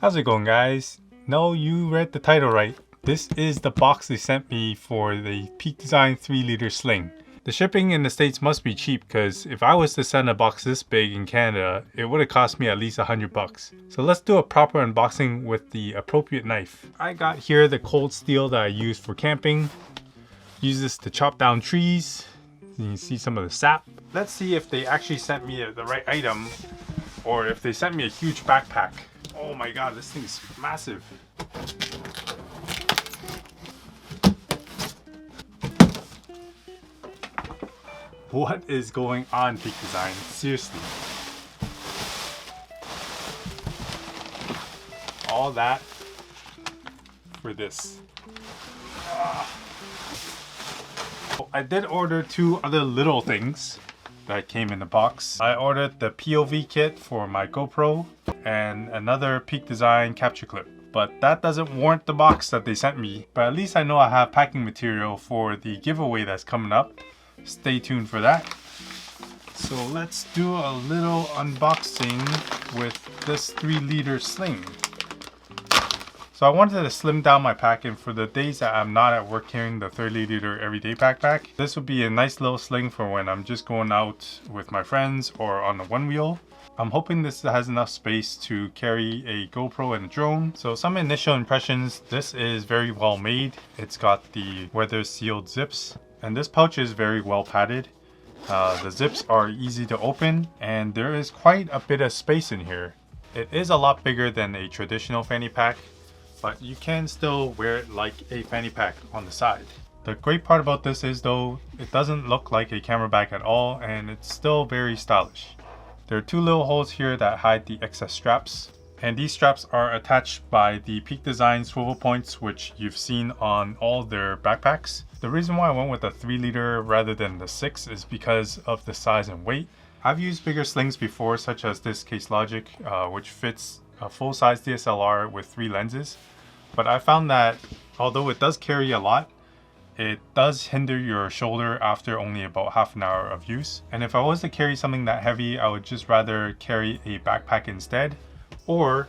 How's it going, guys? No, you read the title right. This is the box they sent me for the Peak Design 3-liter sling. The shipping in the States must be cheap because if I was to send a box this big in Canada, it would have cost me at least $100. So let's do a proper unboxing with the appropriate knife. I got here the cold steel that I use for camping. Use this to chop down trees. You can see some of the sap. Let's see if they actually sent me the right item or if they sent me a huge backpack. Oh my god, this thing is massive. What is going on, Peak Design? Seriously. All that for this. I did order 2 other little things that came in the box. I ordered the POV kit for my GoPro and another Peak Design capture clip. But that doesn't warrant the box that they sent me. But at least I know I have packing material for the giveaway that's coming up. Stay tuned for that. So let's do a little unboxing with this 3-liter sling. So I wanted to slim down my packing for the days that I'm not at work carrying the 30-liter everyday backpack. This would be a nice little sling for when I'm just going out with my friends or on the one wheel. I'm hoping this has enough space to carry a GoPro and a drone. So some initial impressions, this is very well made. It's got the weather sealed zips. And this pouch is very well padded. The zips are easy to open and there is quite a bit of space in here. It is a lot bigger than a traditional fanny pack, but you can still wear it like a fanny pack on the side. The great part about this is though, it doesn't look like a camera bag at all and it's still very stylish. There are 2 little holes here that hide the excess straps. And these straps are attached by the Peak Design swivel points, which you've seen on all their backpacks. The reason why I went with a 3-liter rather than the 6 is because of the size and weight. I've used bigger slings before, such as this Case Logic, which fits a full-size DSLR with 3 lenses. But I found that although it does carry a lot, it does hinder your shoulder after only about half an hour of use. And if I was to carry something that heavy, I would just rather carry a backpack instead. Or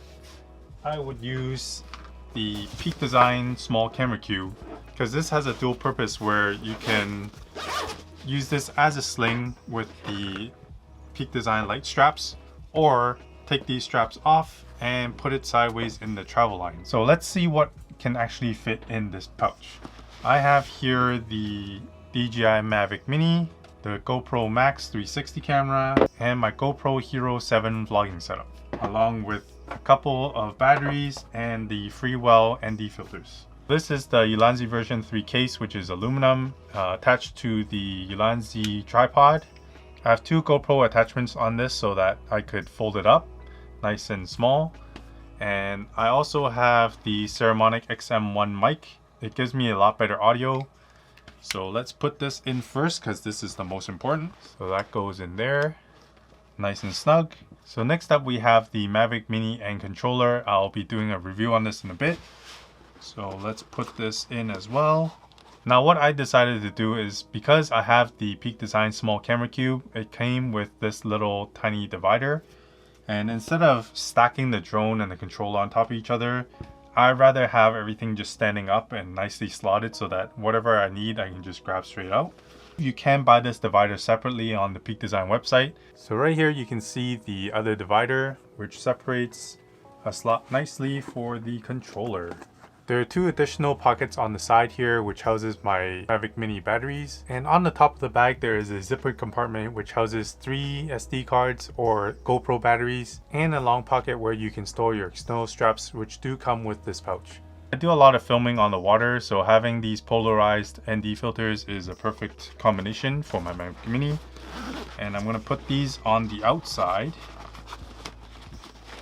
I would use the Peak Design small camera cube because this has a dual purpose where you can use this as a sling with the Peak Design light straps, or take these straps off and put it sideways in the travel line. So let's see what can actually fit in this pouch. I have here the DJI Mavic Mini, the GoPro Max 360 camera, and my GoPro Hero 7 vlogging setup, along with a couple of batteries and the Freewell ND filters. This is the Ulanzi version 3 case, which is aluminum, attached to the Ulanzi tripod. I have 2 GoPro attachments on this so that I could fold it up nice and small. And I also have the Ceramonic XM1 mic. It gives me a lot better audio. So let's put this in first because this is the most important. So that goes in there, nice and snug. So next up we have the Mavic Mini and controller. I'll be doing a review on this in a bit. So let's put this in as well. Now what I decided to do is, because I have the Peak Design small camera cube, it came with this little tiny divider. And instead of stacking the drone and the controller on top of each other, I'd rather have everything just standing up and nicely slotted so that whatever I need, I can just grab straight out. You can buy this divider separately on the Peak Design website. So right here you can see the other divider, which separates a slot nicely for the controller. There are 2 additional pockets on the side here which houses my Mavic Mini batteries, and on the top of the bag there is a zippered compartment which houses 3 SD cards or GoPro batteries, and a long pocket where you can store your external straps, which do come with this pouch. I do a lot of filming on the water, so having these polarized ND filters is a perfect combination for my Mavic Mini. And I'm going to put these on the outside,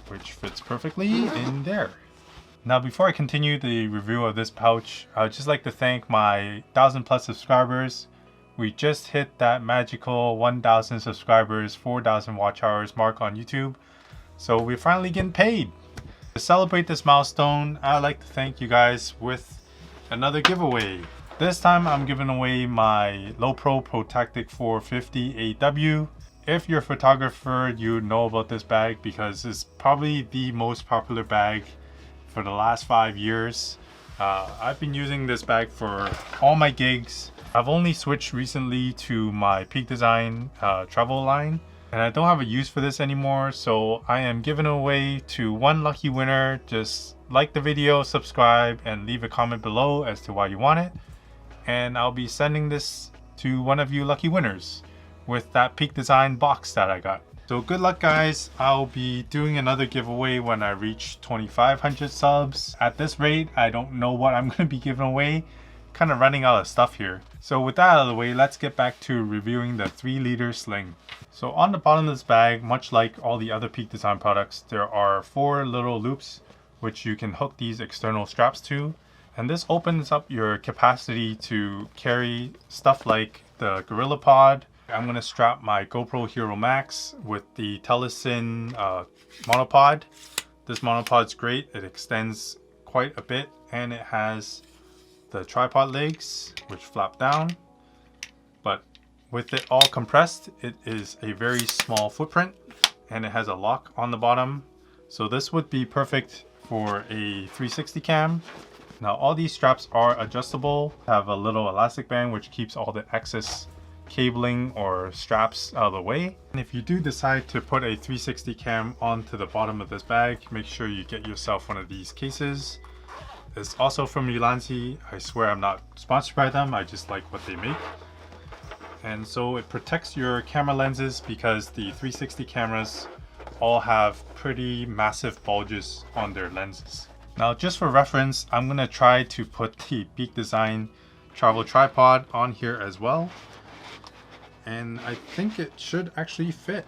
which fits perfectly in there. Now before I continue the review of this pouch, I would just like to thank my 1,000+ subscribers. We just hit that magical 1,000 subscribers, 4,000 watch hours mark on YouTube. So we're finally getting paid. To celebrate this milestone, I'd like to thank you guys with another giveaway. This time I'm giving away my Low Pro Protactic 450 AW. If you're a photographer, you know about this bag because it's probably the most popular bag for the last 5 years. I've been using this bag for all my gigs. I've only switched recently to my Peak Design travel line, and I don't have a use for this anymore, so I am giving it away to one lucky winner. Just like the video, subscribe, and leave a comment below as to why you want it, and I'll be sending this to one of you lucky winners with that Peak Design box that I got. So good luck, guys. I'll be doing another giveaway when I reach 2,500 subs. At this rate, I don't know what I'm going to be giving away. Kind of running out of stuff here. So with that out of the way, let's get back to reviewing the 3-liter sling. So on the bottom of this bag, much like all the other Peak Design products, there are 4 little loops which you can hook these external straps to. And this opens up your capacity to carry stuff like the Gorilla Pod. I'm going to strap my GoPro Hero Max with the Telesin monopod. This monopod's great. It extends quite a bit, and it has the tripod legs which flap down. But with it all compressed, it is a very small footprint, and it has a lock on the bottom. So this would be perfect for a 360 cam. Now all these straps are adjustable. Have a little elastic band which keeps all the excess cabling or straps out of the way. And if you do decide to put a 360 cam onto the bottom of this bag, make sure you get yourself one of these cases. It's also from Ulanzi. I swear I'm not sponsored by them, I just like what they make. And so it protects your camera lenses because the 360 cameras all have pretty massive bulges on their lenses. Now just for reference, I'm gonna try to put the Peak Design travel tripod on here as well. And I think it should actually fit.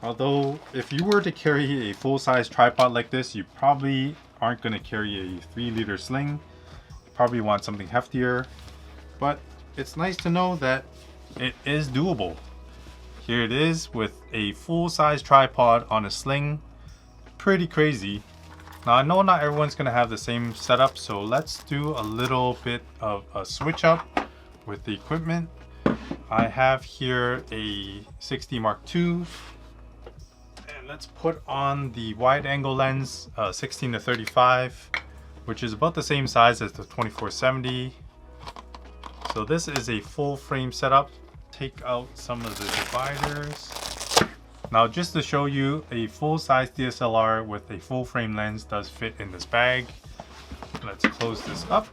Although if you were to carry a full-size tripod like this, you probably aren't going to carry a 3-liter sling. You probably want something heftier, but it's nice to know that it is doable. Here it is with a full-size tripod on a sling. Pretty crazy. Now I know not everyone's going to have the same setup, so let's do a little bit of a switch up with the equipment. I have here a 60 Mark II, and let's put on the wide angle lens 16 to 35, which is about the same size as the 24-70. So this is a full frame setup. Take out some of the dividers. Now just to show you, a full-size DSLR with a full frame lens does fit in this bag. Let's close this up.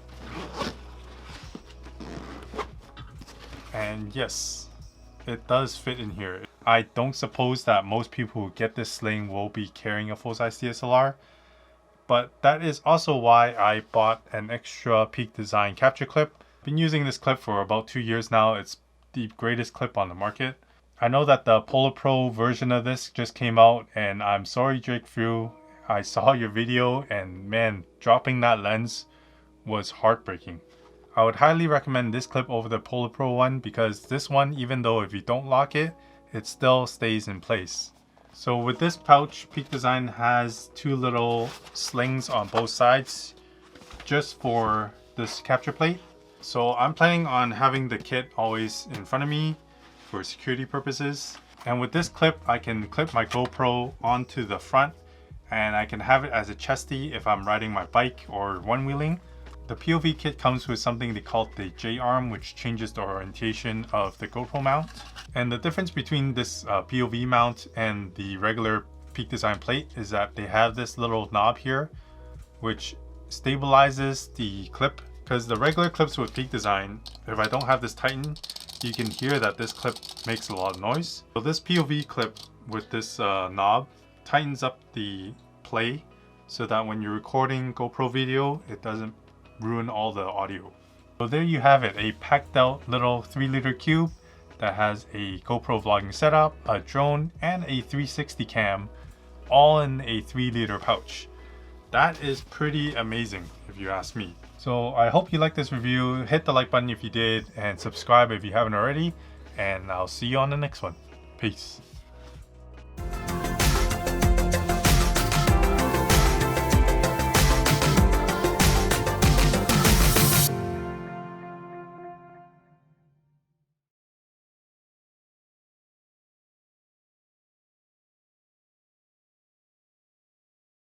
And yes, it does fit in here. I don't suppose that most people who get this sling will be carrying a full-size DSLR, but that is also why I bought an extra Peak Design capture clip. I've been using this clip for about 2 years now. It's the greatest clip on the market. I know that the Polar Pro version of this just came out, and I'm sorry, Drake Frew. I saw your video, and man, dropping that lens was heartbreaking. I would highly recommend this clip over the Polar Pro one because this one, even though if you don't lock it, it still stays in place. So with this pouch, Peak Design has 2 little slings on both sides just for this capture plate. So I'm planning on having the kit always in front of me for security purposes. And with this clip, I can clip my GoPro onto the front, and I can have it as a chesty if I'm riding my bike or one-wheeling. The POV kit comes with something they call the J-arm, which changes the orientation of the GoPro mount. And the difference between this POV mount and the regular Peak Design plate is that they have this little knob here, which stabilizes the clip. Because the regular clips with Peak Design, if I don't have this tightened, you can hear that this clip makes a lot of noise. So this POV clip with this knob tightens up the play so that when you're recording GoPro video, it doesn't ruin all the audio. So there you have it, a packed out little 3-liter cube that has a GoPro vlogging setup, a drone, and a 360 cam, all in a 3-liter pouch. That is pretty amazing if you ask me. So I hope you liked this review. Hit the like button if you did, and subscribe if you haven't already, and I'll see you on the next one. Peace.